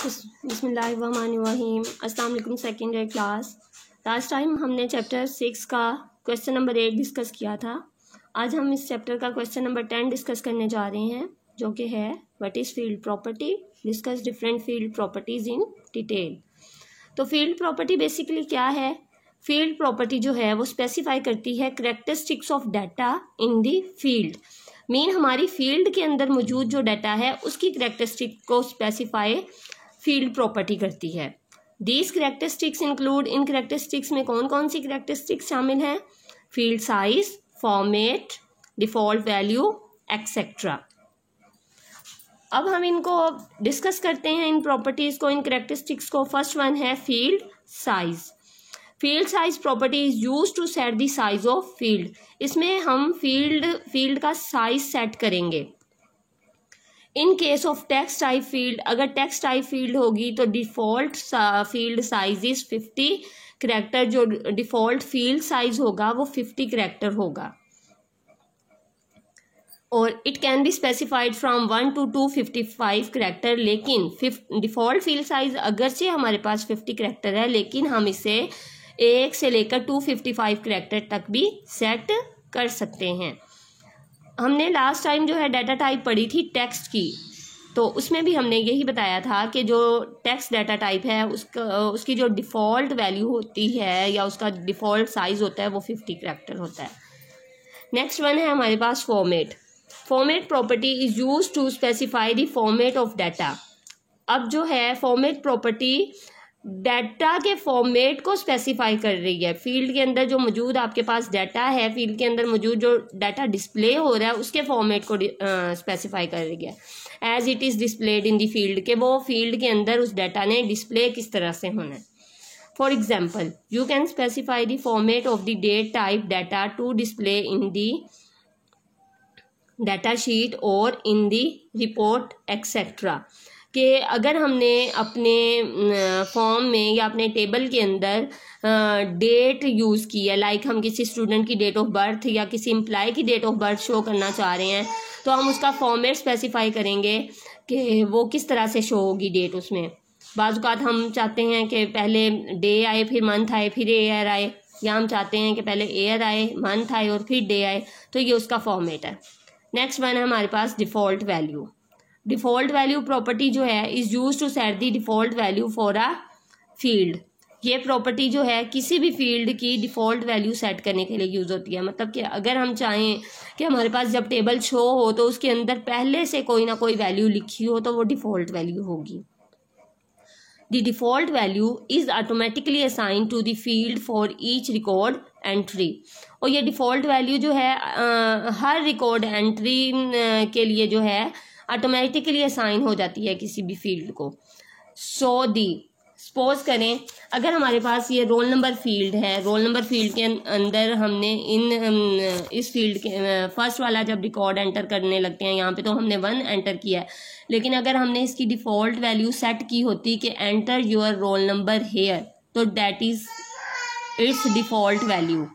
बिस्मिल्लाहिर्रहमानिर्रहीम। अस्सलाम वालेकुम सेकेंडरी क्लास। लास्ट टाइम हमने चैप्टर 6 का क्वेश्चन नंबर 8 डिस्कस किया था। आज हम इस चैप्टर का क्वेश्चन नंबर 10 डिस्कस करने जा रहे हैं, जो कि है what is field property, discuss different field properties in detail. तो फील्ड प्रॉपर्टी बेसिकली क्या है? फील्ड प्रॉपर्टी जो है वो स्पेसिफाई करती है characteristics of data in the field. Mean हमारी फील्ड के अंदर मौजूद जो डाटा है उसकी करैक्टरिस्टिक को स्पेसिफाई फील्ड प्रॉपर्टी करती है। दीज करैक्टरिस्टिक्स इंक्लूड, इन करैक्टरिस्टिक्स में कौन कौन सी करैक्टरिस्टिक्स शामिल हैं? Field size, format, default value etcetera. अब हम इनको डिस्कस करते हैं, इन प्रॉपर्टीज़ को, इन करैक्टरिस्टिक्स को। फर्स्ट वन है field size. Field size property is use to set the size of field. इसमें हम फील्ड का साइज सेट करेंगे। In case of text type field, अगर टेक्स्ट टाइप फील्ड होगी तो default field size is 50 character. जो default field size होगा वो 50 करैक्टर होगा, और it can be specified from 1 to 255 character. लेकिन डिफ़ॉल्ट फील्ड साइज अगरचे हमारे पास 50 करैक्टर है, लेकिन हम इसे 1 से लेकर 255 करैक्टर तक भी सेट कर सकते हैं। हमने लास्ट टाइम जो है डाटा टाइप पढ़ी थी टेक्स्ट की, तो उसमें भी हमने यही बताया था कि जो टेक्स्ट डाटा टाइप है उसकी जो डिफ़ॉल्ट वैल्यू होती है या उसका डिफ़ॉल्ट साइज़ होता है वो 50 करैक्टर होता है। नेक्स्ट वन है हमारे पास format. Format property is use to specify the format of data. अब जो है फॉर्मेट प्रॉपर्टी डाटा के फॉर्मेट को स्पेसिफाई कर रही है। फील्ड के अंदर जो मौजूद आपके पास डाटा है, फील्ड के अंदर मौजूद जो डाटा डिस्प्ले हो रहा है उसके फॉर्मेट को स्पेसिफाई कर रही है। As it is displayed in the field, के वो फील्ड के अंदर उस डाटा ने डिस्प्ले किस तरह से होना है। For example, you can specify the format of the date type data to display in the data sheet और इन द रिपोर्ट एक्सेट्रा। कि अगर हमने अपने फॉर्म में या अपने टेबल के अंदर डेट यूज़ की है, लाइक हम किसी स्टूडेंट की डेट ऑफ बर्थ या किसी एम्प्लॉय की डेट ऑफ बर्थ शो करना चाह रहे हैं, तो हम उसका फॉर्मेट स्पेसिफाई करेंगे कि वो किस तरह से शो होगी डेट उसमें। बाज़ औक़ात हम चाहते हैं कि पहले डे आए, फिर मंथ आए, फिर ईयर आए, या हम चाहते हैं कि पहले ईयर आए, मंथ आए और फिर डे आए। तो ये उसका फॉर्मेट है। नेक्स्ट वन है हमारे पास default value. Default value property जो है is use to set the default value for a field. ये प्रॉपर्टी जो है किसी भी फील्ड की डिफ़ॉल्ट वैल्यू सेट करने के लिए यूज़ होती है। मतलब कि अगर हम चाहें कि हमारे पास जब टेबल शो हो तो उसके अंदर पहले से कोई ना कोई वैल्यू लिखी हो तो वो डिफ़ॉल्ट वैल्यू होगी। The default value is automatically assign to the field for each record entry. और ये डिफ़ॉल्ट वैल्यू जो है हर रिकॉर्ड एंट्री के लिए जो है ऑटोमेटिकली असाइन हो जाती है किसी भी फील्ड को। सपोज करें अगर हमारे पास ये रोल नंबर फील्ड है, रोल नंबर फील्ड के अंदर हमने इस फील्ड के फर्स्ट वाला जब रिकॉर्ड एंटर करने लगते हैं यहाँ पे, तो हमने 1 एंटर किया है। लेकिन अगर हमने इसकी डिफ़ॉल्ट वैल्यू सेट की होती कि enter your roll number here, तो that is its default value.